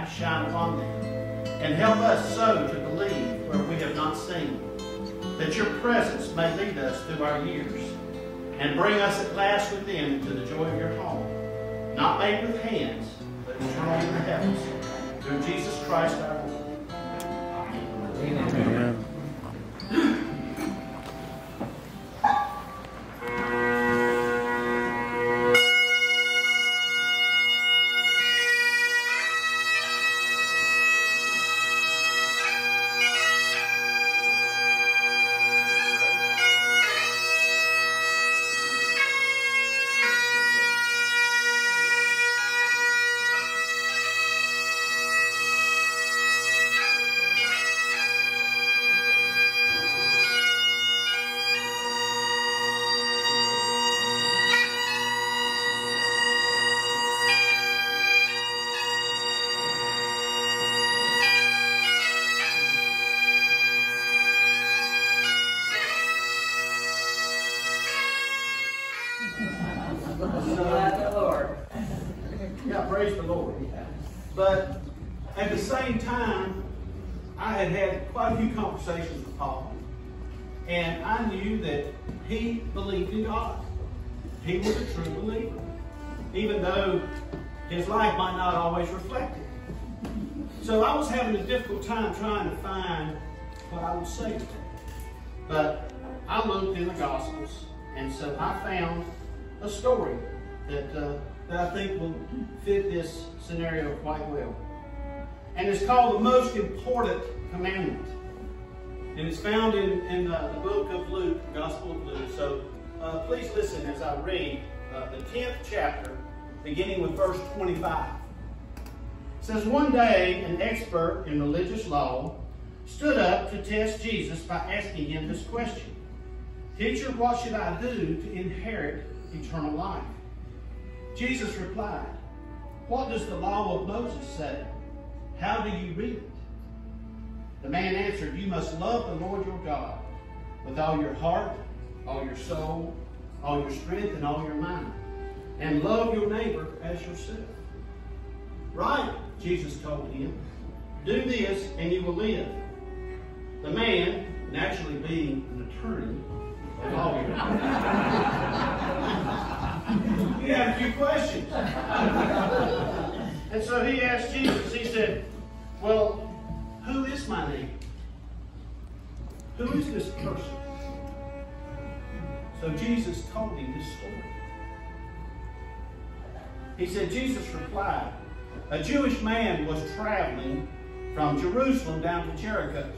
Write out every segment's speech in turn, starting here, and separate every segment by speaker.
Speaker 1: light to shine upon them. And help us so to believe where we have not seen, that your presence may lead us through our years, and bring us at last with them into the joy of your home, not made with hands, but eternal in the heavens. Through Jesus Christ our Lord. Amen. Amen. Yeah, praise the Lord. But at the same time, I had had quite a few conversations with Paul. And I knew that he believed in God. He was a true believer. Even though his life might not always reflect it. So I was having a difficult time trying to find what I would say to him. But I looked in the Gospels, and so I found a story that I think will fit this scenario quite well. And it's called the most important commandment. And it's found in the book of Luke, the Gospel of Luke. So please listen as I read the 10th chapter, beginning with verse 25. It says, one day an expert in religious law stood up to test Jesus by asking him this question. Teacher, what should I do to inherit eternal life? Jesus replied, what does the law of Moses say? How do you read it? The man answered, you must love the Lord your God with all your heart, all your soul, all your strength, and all your mind, and love your neighbor as yourself. Right, Jesus told him, do this and you will live. The man, naturally being an attorney, a lawyer, he had a few questions. And so he asked Jesus, he said, well, who is my neighbor? Who is this person? So Jesus told him this story. He said, Jesus replied, a Jewish man was traveling from Jerusalem down to Jericho,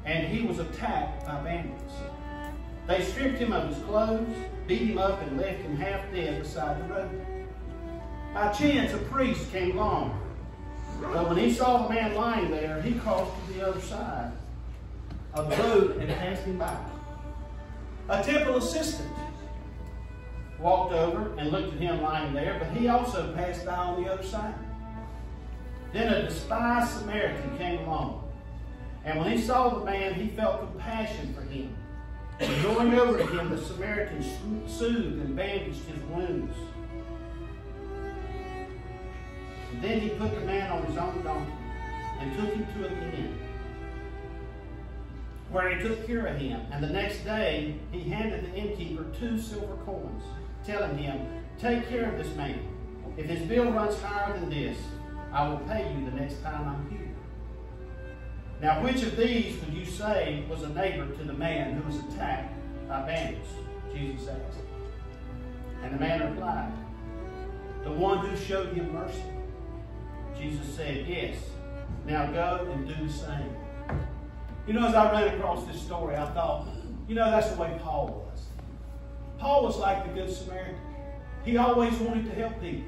Speaker 1: and he was attacked by bandits. They stripped him of his clothes, beat him up, and left him half dead beside the road. By chance, a priest came along. But when he saw the man lying there, he crossed to the other side of the road and passed him by. A temple assistant walked over and looked at him lying there, but he also passed by on the other side. Then a despised Samaritan came along. And when he saw the man, he felt compassion for him. And going over to him, the Samaritan soothed and bandaged his wounds. And then he put the man on his own donkey and took him to an inn, where he took care of him. And the next day, he handed the innkeeper 2 silver coins, telling him, take care of this man. If his bill runs higher than this, I will pay you the next time I'm here. Now, which of these would you say was a neighbor to the man who was attacked by bandits? Jesus asked. And the man replied, the one who showed him mercy. Jesus said, yes. Now go and do the same. You know, as I ran across this story, I thought, you know, that's the way Paul was. Paul was like the Good Samaritan. He always wanted to help people.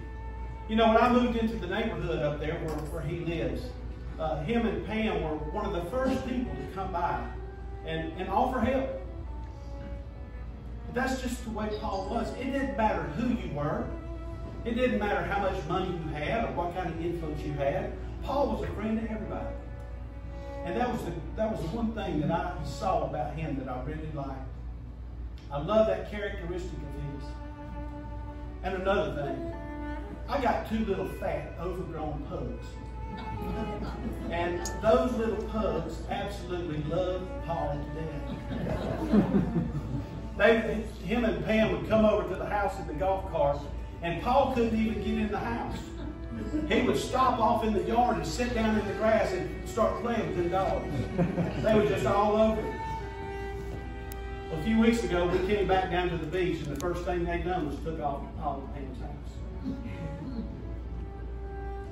Speaker 1: You know, when I moved into the neighborhood up there where he lives, him and Pam were one of the first people to come by and offer help. But that's just the way Paul was. It didn't matter who you were. It didn't matter how much money you had or what kind of influence you had. Paul was a friend to everybody. And that was the one thing that I saw about him that I really liked. I love that characteristic of his. And another thing, I got two little fat, overgrown pugs. And those little pugs absolutely loved Paul to death. Him and Pam would come over to the house in the golf cart, and Paul couldn't even get in the house. He would stop off in the yard and sit down in the grass and start playing with the dogs. They were just all over it. A few weeks ago, we came back down to the beach, and the first thing they done was took off to Paul and Pam's house.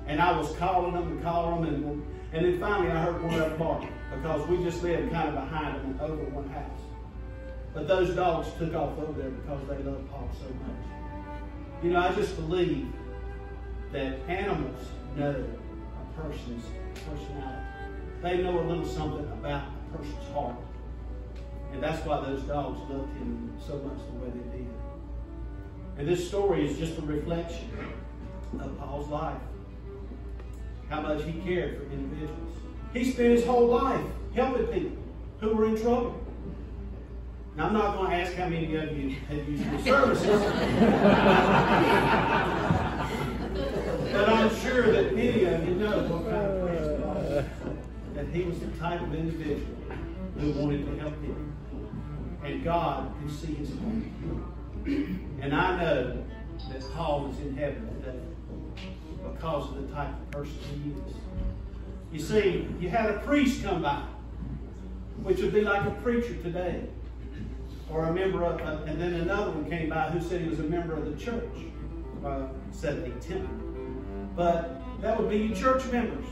Speaker 1: And I was calling them, and then finally I heard one of them bark, because we just lived kind of behind them and over one house. But those dogs took off over there because they love Paul so much. You know, I just believe that animals know a person's personality. They know a little something about a person's heart. And that's why those dogs loved him so much the way they did. And this story is just a reflection of Paul's life. How much he cared for individuals. He spent his whole life helping people who were in trouble. Now, I'm not going to ask how many of you have used the services. But I'm sure that many of you know what kind of person Paul was. That he was the type of individual who wanted to help people. And God could see his heart. And I know that Paul is in heaven today because of the type of person he is. You see, you had a priest come by, which would be like a preacher today. Or a member of, and then another one came by who said he was a member of the church. Said a temple. But that would be church members.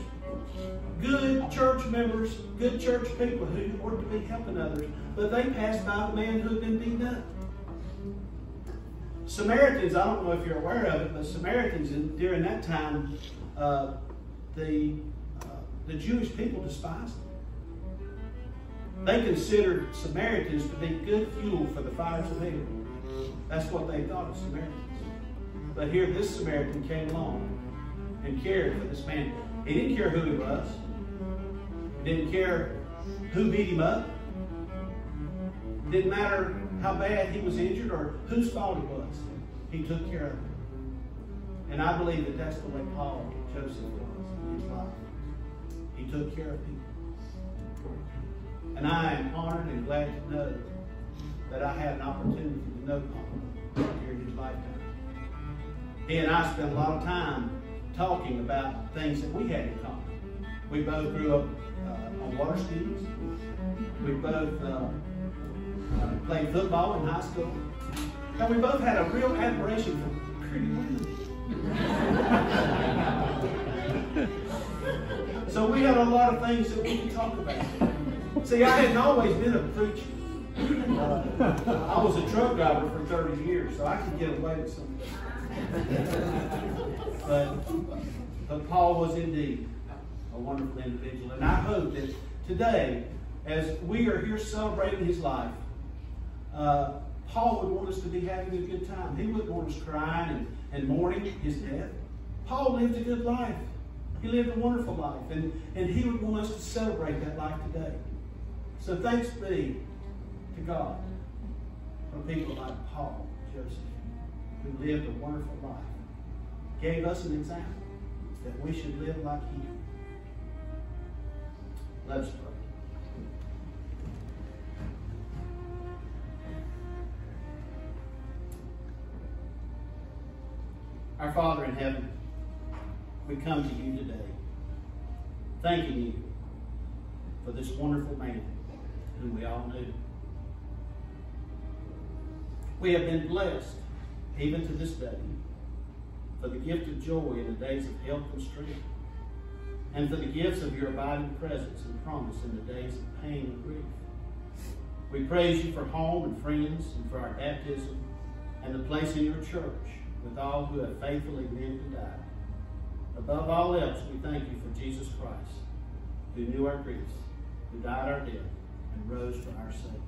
Speaker 1: Good church members, good church people who ought to be helping others. But they passed by the man who had been beaten up. Samaritans, I don't know if you're aware of it, but Samaritans during that time, the Jewish people despised them. They considered Samaritans to be good fuel for the fires of hell. That's what they thought of Samaritans. But here this Samaritan came along and cared for this man. He didn't care who he was. He didn't care who beat him up. It didn't matter how bad he was injured or whose fault it was. He took care of him. And I believe that that's the way Paul and Joseph was in his life. He took care of people. And I am honored and glad to know that I had an opportunity to know Paul during his lifetime. He and I spent a lot of time talking about things that we had in common. We both grew up on water skis. We both played football in high school. And we both had a real admiration for pretty women. So we had a lot of things that we could talk about. See, I hadn't always been a preacher. I was a truck driver for 30 years, so I could get away with some things. But Paul was indeed a wonderful individual. And I hope that today, as we are here celebrating his life, Paul would want us to be having a good time. He wouldn't want us crying and mourning his death. Paul lived a good life. He lived a wonderful life. And he would want us to celebrate that life today. So thanks be to God for people like Paul and Joseph, who lived a wonderful life. Gave us an example that we should live like he did. Let us pray. Our Father in heaven, we come to you today, thanking you for this wonderful man whom we all knew. We have been blessed, even to this day, for the gift of joy in the days of health and strength, and for the gifts of your abiding presence and promise in the days of pain and grief. We praise you for home and friends, and for our baptism, and the place in your church, with all who have faithfully lived and died. Above all else, we thank you for Jesus Christ, who knew our griefs, who died our death, and rose for our sake.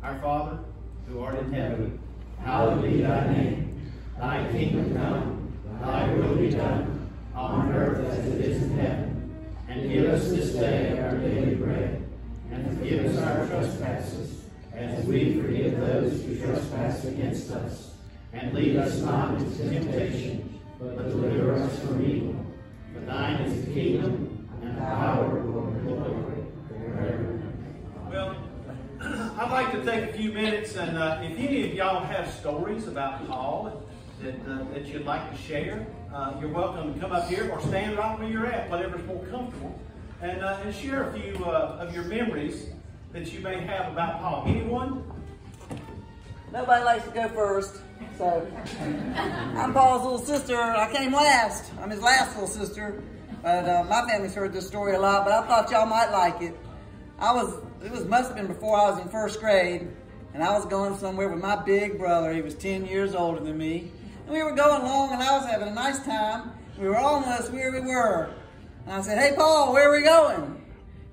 Speaker 1: Our Father, who art in heaven, hallowed be thy name. Thy kingdom come, thy will be done, on earth as it is in heaven. And give us this day our daily bread, and forgive us our trespasses, as we forgive those who trespass against us. And lead us not into temptation, but deliver us from evil. For thine is the kingdom, and the power, and the glory, forever. Well, I'd like to take a few minutes, and if any of y'all have stories about Paul that you'd like to share, you're welcome to come up here or stand right where you're at, whatever's more comfortable, and share a few of your memories that you may have about Paul. Anyone?
Speaker 2: Nobody likes to go first, so I'm Paul's little sister. I came last. I'm his last little sister, but my family's heard this story a lot, but I thought y'all might like it. Must have been before I was in first grade, and I was going somewhere with my big brother. He was 10 years older than me, and we were going along, and I was having a nice time. We were almost where we were, and I said, "Hey, Paul, where are we going?"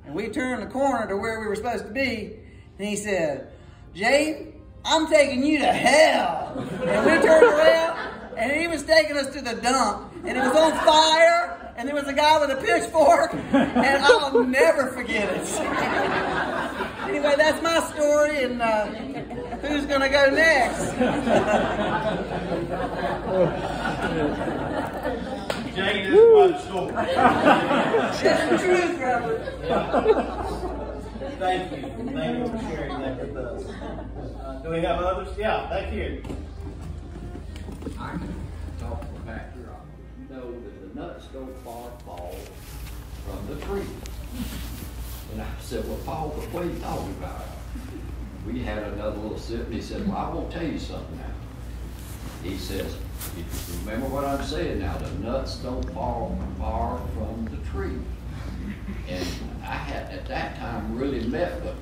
Speaker 2: And we turned the corner to where we were supposed to be, and he said, "Jade, I'm taking you to hell." And we turned around, and he was taking us to the dump, and it was on fire, and there was a guy with a pitchfork, and I'll never forget it. Anyway, that's my story, and who's going to go next?
Speaker 1: Jane, this is quite a story.
Speaker 2: That's the truth, Robert.
Speaker 1: Thank you. Thank you for sharing that with us. Do we have others? Yeah, back here.
Speaker 3: I can talk to the pastor. You know that the nuts don't fall from the tree. And I said, "Well, Paul, what are you talking about?" We had another little sip, and he said, "Well, I won't tell you something now." He says, "If you remember what I'm saying now, the nuts don't fall far from the tree." And I had, at that time, really met with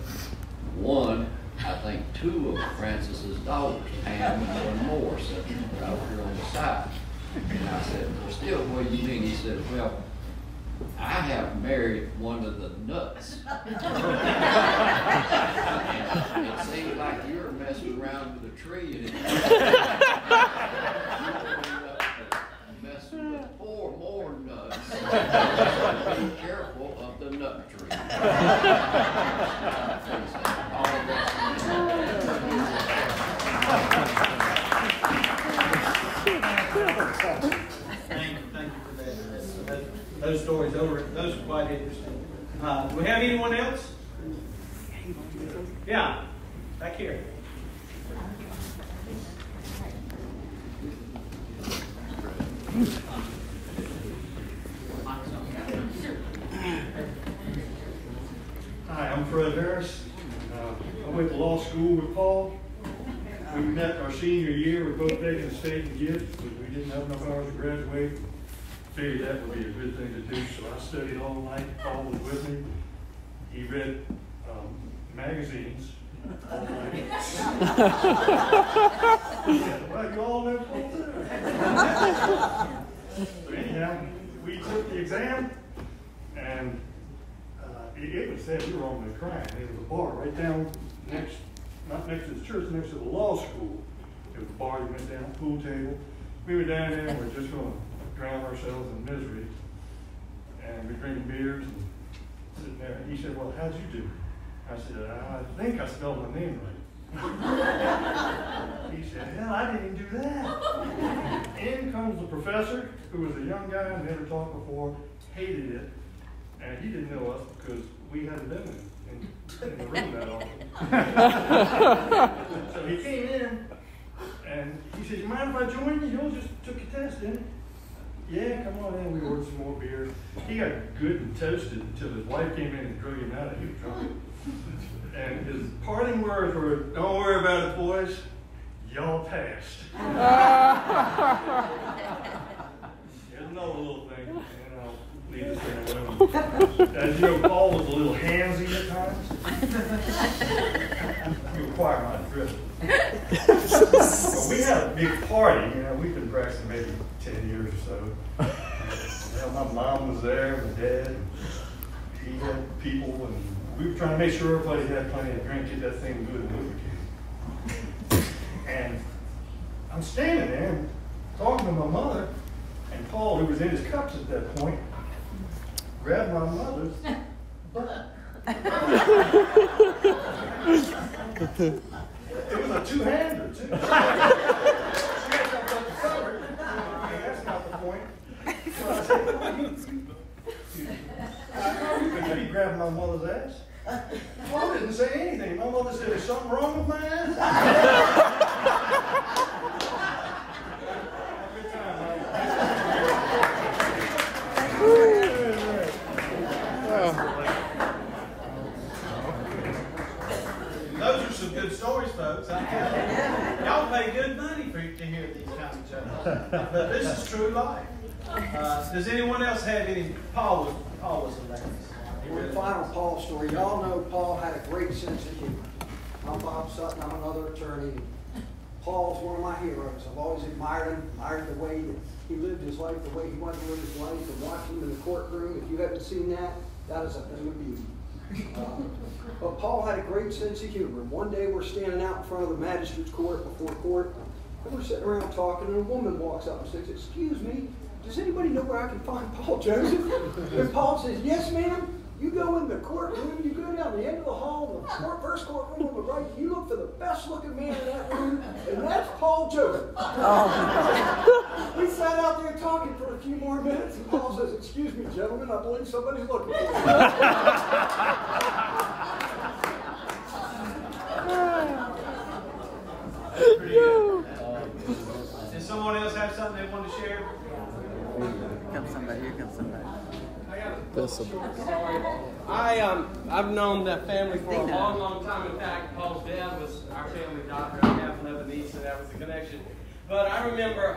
Speaker 3: one, I think two of Francis's daughters, Pam and one more, sitting out here on the side. And I said, "Well, still, what do you mean?" He said, "Well, I have married one of the nuts." And it seems like you're messing around with a tree, and messing with 4 more nuts. Be careful of the nut tree.
Speaker 1: Thank you for that. Those stories, those are quite interesting. Do we have anyone else? Yeah, back here.
Speaker 4: Hi, I'm Fred Harris. I went to law school with Paul. We met our senior year. We both taking the state and gifts, but we didn't have enough hours to graduate. Figured that would be a good thing to do, so I studied all night. Paul was with me. He read magazines all night. Well, you all know Paul there. So anyhow, we took the exam, and it was sad. We were almost crying. There was a bar right down not next to the church, next to the law school. There was a bar that went down, pool table. We were down there, and we we're just going to drown ourselves in misery. And we're drinking beers and sitting there. And he said, "Well, how'd you do?" I said, "I think I spelled my name right." He said, "Hell, I didn't even do that." In comes the professor, who was a young guy, never talked before, hated it. And he didn't know us because we hadn't been in the room that often. So he came in, and he said, "You mind if I join you? You just took your test, didn't you?" "Yeah, come on in." We ordered some more beer. He got good and toasted until his wife came in and drug him out. He was drunk. And his parting words were, "Don't worry about it, boys. Y'all passed." Here's another little thing, and I'll leave this thing alone. As you know, Paul was a little handsy at times. You acquire my drift. But we had a big party. We've been practicing maybe 10 years or so. My mom was there, my dad, and he had people, and we were trying to make sure everybody had plenty of drink, get that thing good and lubricated. And I'm standing there and talking to my mother, and Paul, who was in his cups at that point, grabbed my mother's butt. It was a two-hander, too. She had something up the cupboard, and that's not the grabbing my mother's ass. Paul didn't say anything. My mother said, "Is something wrong with my ass?" Good time,
Speaker 1: Those are some good stories, folks. I tell you. Y'all pay good money to hear these kinds of jokes. But this is true life. Does anyone else have any? Paul was hilarious.
Speaker 5: One final Paul story. Y'all know Paul had a great sense of humor. I'm Bob Sutton. I'm another attorney. Paul's one of my heroes. I've always admired the way that he lived his life, the way he went through his life, and watching him in the courtroom. If you haven't seen that, that is a thing of beauty. But Paul had a great sense of humor. One day we're standing out in front of the magistrate's court before court, and we're sitting around talking, and a woman walks up and says, "Excuse me, does anybody know where I can find Paul Joseph?" And Paul says, "Yes, ma'am. You go in the courtroom, you go down the end of the hall, the first courtroom on the right, you look for the best looking man in that room, and that's Paul Joseph." We sat out there talking for a few more minutes, and Paul says, "Excuse me, gentlemen, I believe somebody's looking for you."
Speaker 1: Pretty good. Does someone else have something they want to share?
Speaker 2: Here comes somebody.
Speaker 6: I've known that family for a long, long time. In fact, Paul's dad was our family doctor. I have another niece, and that was the connection. But I remember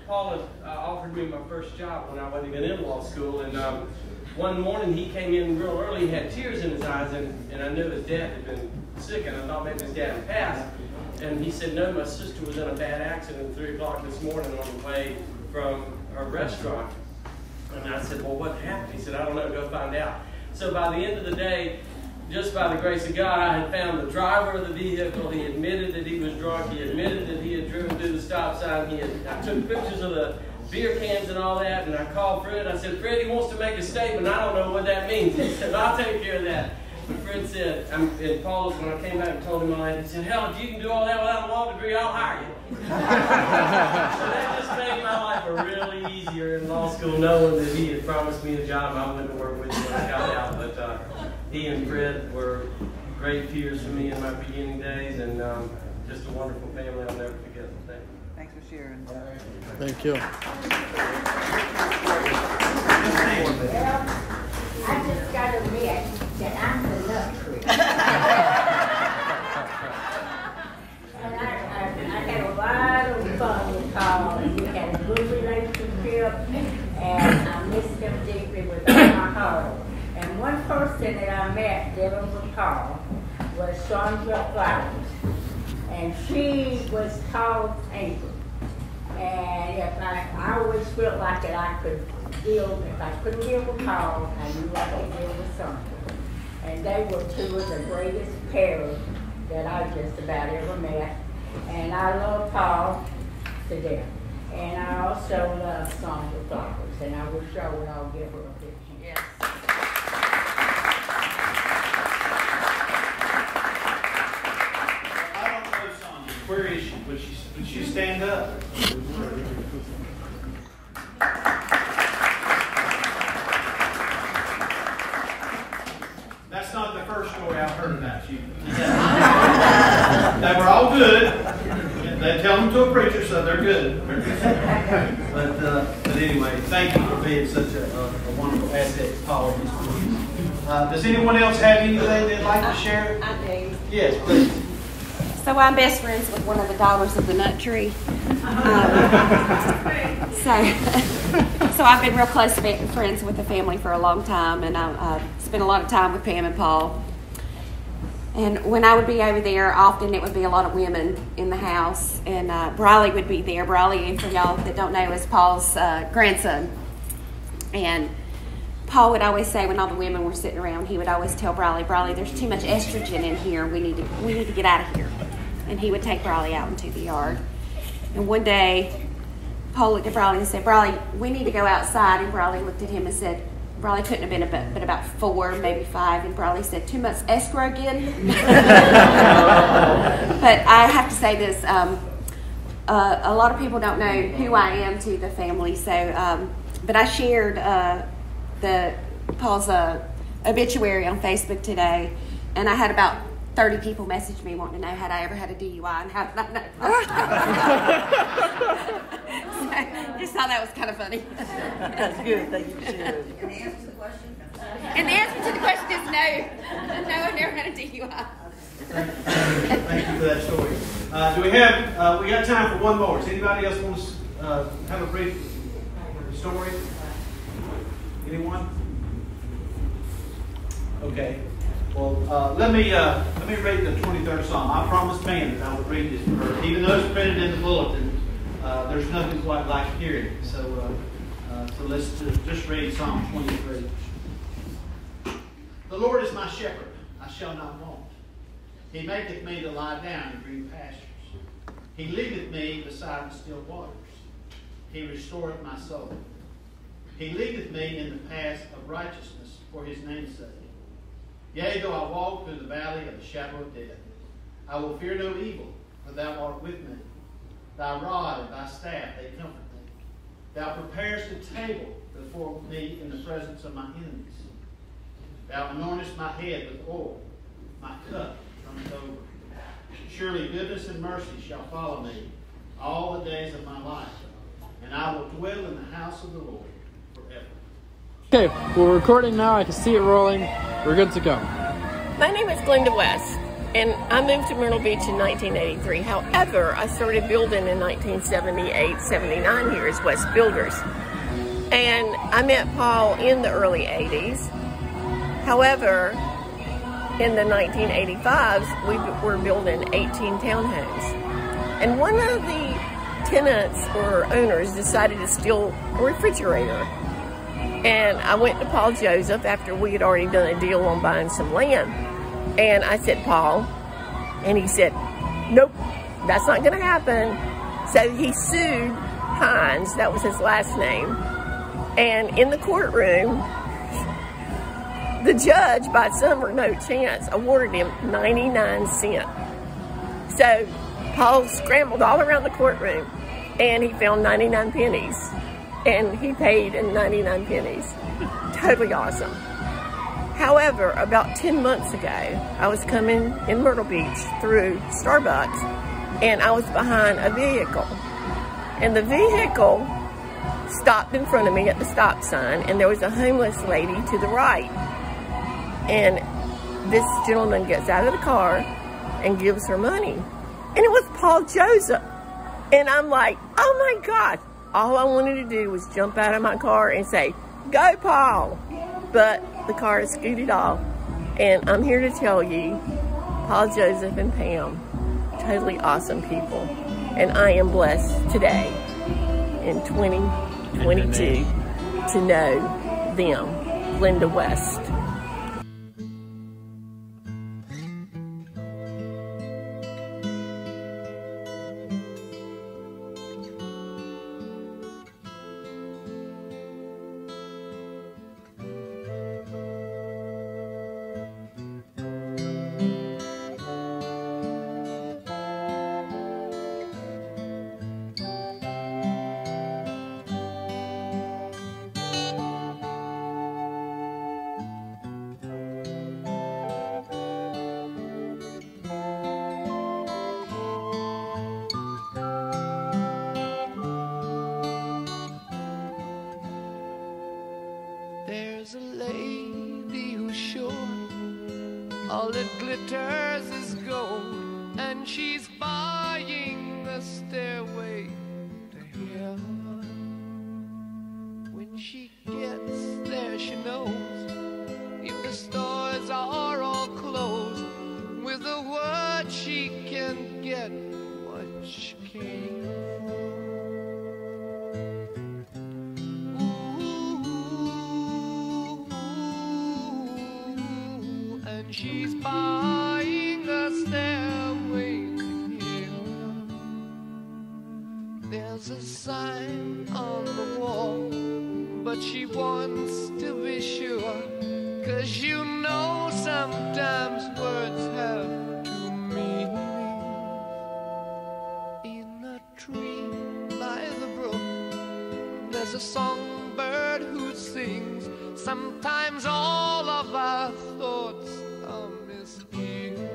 Speaker 6: Paul had offered me my first job when I wasn't even in law school. And one morning he came in real early. He had tears in his eyes, and I knew his dad had been sick, and I thought maybe his dad had passed. And he said, "No, my sister was in a bad accident at 3 o'clock this morning on the way from her restaurant." And I said, "Well, what happened?" He said, "I don't know, go find out." So by the end of the day, just by the grace of God, I had found the driver of the vehicle. He admitted that he was drunk. He admitted that he had driven through the stop sign. I took pictures of the beer cans and all that, and I called Fred. I said, "Fred, he wants to make a statement. I don't know what that means." He said, "I'll take care of that." But Fred said, and Paul, when I came back and told him all that, he said, "Hell, if you can do all that without a law degree, I'll hire you." So that just made my life really easier in law school, knowing that he had promised me a job. I wouldn't work with him when I got out. But he and Fred were great peers for me in my beginning days, and just a wonderful family I'll never forget.
Speaker 2: Thanks for sharing.
Speaker 7: Thank you.
Speaker 8: I just got to admit that I'm the nut tree. And I had a lot of fun with Paul, and we had a good relationship, and I missed him deeply with all my heart. And one person that I met dealing with Paul was Sandra Flowers, and she was Paul's angel. And if I always felt like that I could deal, if I couldn't deal with Paul, I knew I could deal with Sandra. And they were two of the greatest pairs that I just about ever met. And I love Paul to death. And I also love Sandra Flowers, and I wish I would all give her a picture.
Speaker 2: Yes.
Speaker 1: I don't know Sandra. Where is she? Would she stand up? That's not the first story I've heard about you. They were all good. They tell them to a preacher, so they're good. But anyway, thank you for being such a wonderful asset to Paul. Does anyone else have anything they'd like to share?
Speaker 9: I do.
Speaker 1: Yes, please.
Speaker 9: So I'm best friends with one of the daughters of the nut tree. So I've been real close friends with the family for a long time, and I spent a lot of time with Pam and Paul. And when I would be over there, often it would be a lot of women in the house, and Briley would be there. Briley, for y'all that don't know, is Paul's grandson. And Paul would always say, when all the women were sitting around, he would always tell Briley, "There's too much estrogen in here. We need to get out of here." And he would take Briley out into the yard. And one day, Paul looked at Briley and said, "Briley, we need to go outside." And Briley looked at him and said, Briley couldn't have been but about 4, maybe 5. And Briley said, "Too much estrogen." But I have to say this, a lot of people don't know who I am to the family. So, but I shared Paul's obituary on Facebook today, and I had about 30 people message me wanting to know had I ever had a DUI and how did I know. So, just thought that was kind of funny.
Speaker 2: That's good. Thank you for sharing.
Speaker 9: And the answer to the question? And the answer to the question is no. No, I've never had a DUI.
Speaker 1: Thank you for that story. Do we have, we got time for one more. Does anybody else want to have a brief story? Anyone? Okay. Well, let me read the 23rd Psalm. I promised Pam that I would read this for her. Even though it's printed in the bulletin, there's nothing quite like hearing it. So let's just read Psalm 23. The Lord is my shepherd; I shall not want. He maketh me to lie down in green pastures. He leadeth me beside the still waters. He restoreth my soul. He leadeth me in the paths of righteousness for his name's sake. Yea, though I walk through the valley of the shadow of death, I will fear no evil, for thou art with me. Thy rod and thy staff, they comfort me. Thou preparest a table before me in the presence of my enemies. Thou anointest my head with oil, my cup runneth over. Surely goodness and mercy shall follow me all the days of my life, and I will dwell in the house of the Lord forever.
Speaker 7: Okay, we're recording now. I can see it rolling. We're good to go.
Speaker 10: My name is Glenda West, and I moved to Myrtle Beach in 1983. However, I started building in 1978-79 here as West Builders. And I met Paul in the early 80s. However, in the 1985s, we were building 18 townhomes. And one of the tenants or owners decided to steal a refrigerator. And I went to Paul Joseph after we had already done a deal on buying some land. And I said, Paul, and he said, nope, that's not going to happen. So he sued Hines, that was his last name. And in the courtroom, the judge, by some or no chance, awarded him 99 cents. So Paul scrambled all around the courtroom and he found 99 pennies. And he paid in 99 pennies. Totally awesome. However, about 10 months ago, I was coming in Myrtle Beach through Starbucks, and I was behind a vehicle. And the vehicle stopped in front of me at the stop sign, and there was a homeless lady to the right. And this gentleman gets out of the car and gives her money. And it was Paul Joseph. And I'm like, oh my God. All I wanted to do was jump out of my car and say, go Paul. But the car is scooted off. And I'm here to tell you, Paul Joseph and Pam, totally awesome people. And I am blessed today in 2022 to know them, Glenda West.
Speaker 11: There's a lady who's sure all that glitters is gold, and she's buying a stairway to heaven. When she gets there, she knows if the stores are all closed, with a word she can get what she came for. She's buying a stairway to heaven. There's a sign on the wall, but she wants to be sure, 'cause you know sometimes words have two meanings. In a tree by the brook, there's a songbird who sings. Sometimes all of our thoughts are misgiven.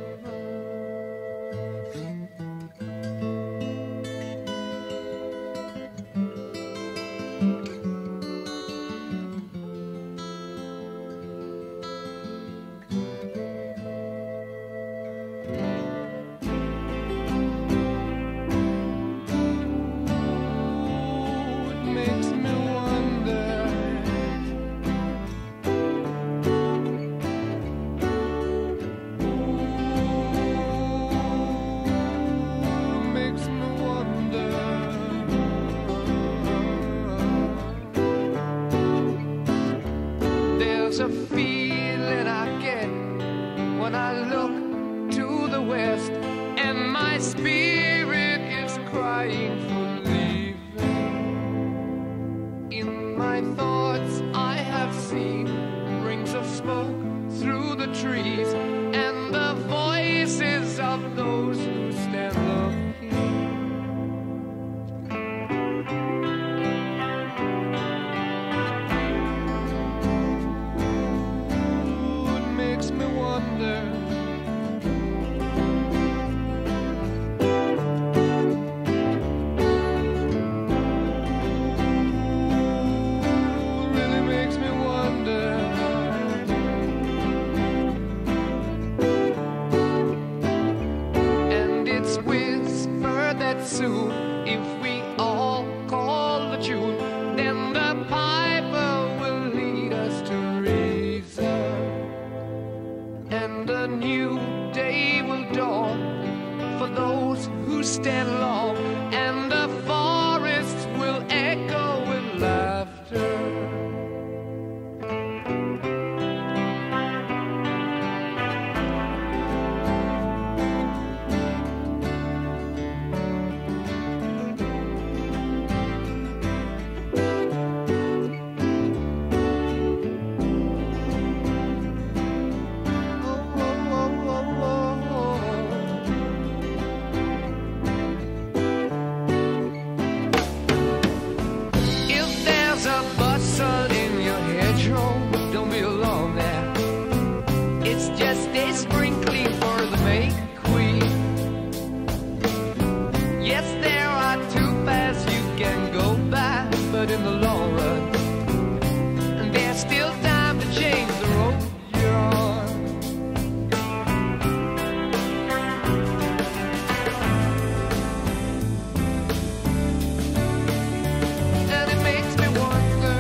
Speaker 11: There's a feeling I get when I look to the west, and my spirit is crying for leaving. In my thoughts I have seen rings of smoke through the trees, and the voices of those who stand looking. Soon, if we all call the tune, then the piper will lead us to reason, and a new day will dawn for those who stand long, and the forests will echo with laughter. But in the long run, there's still time to change the road you're on. And it makes me wonder,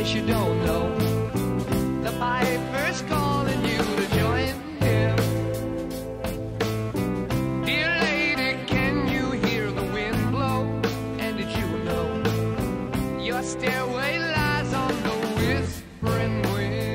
Speaker 11: you don't know, the piper's calling you to join him. Dear lady, can you hear the wind blow? And did you know your stairway lies on the whispering wind?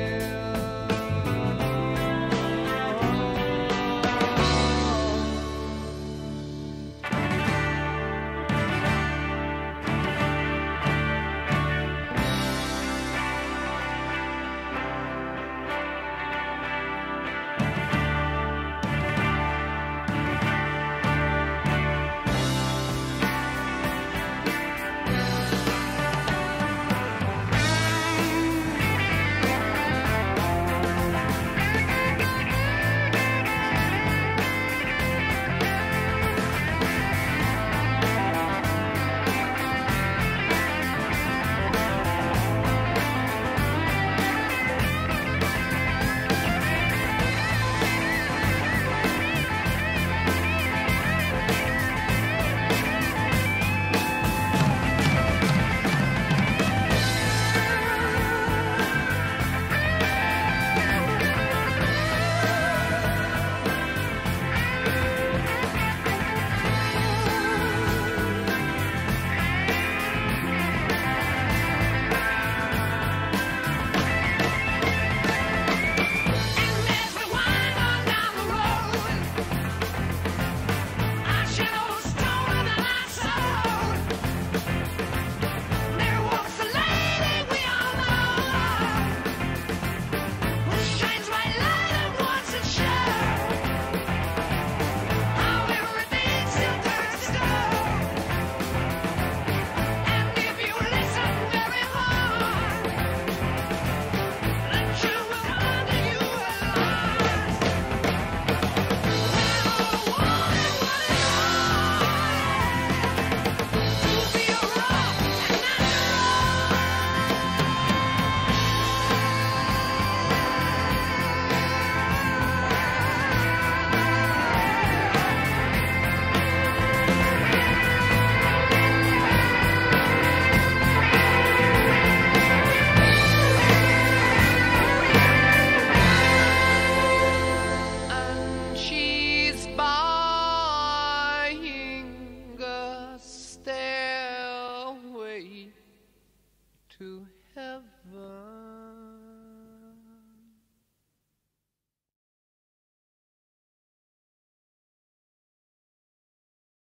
Speaker 11: to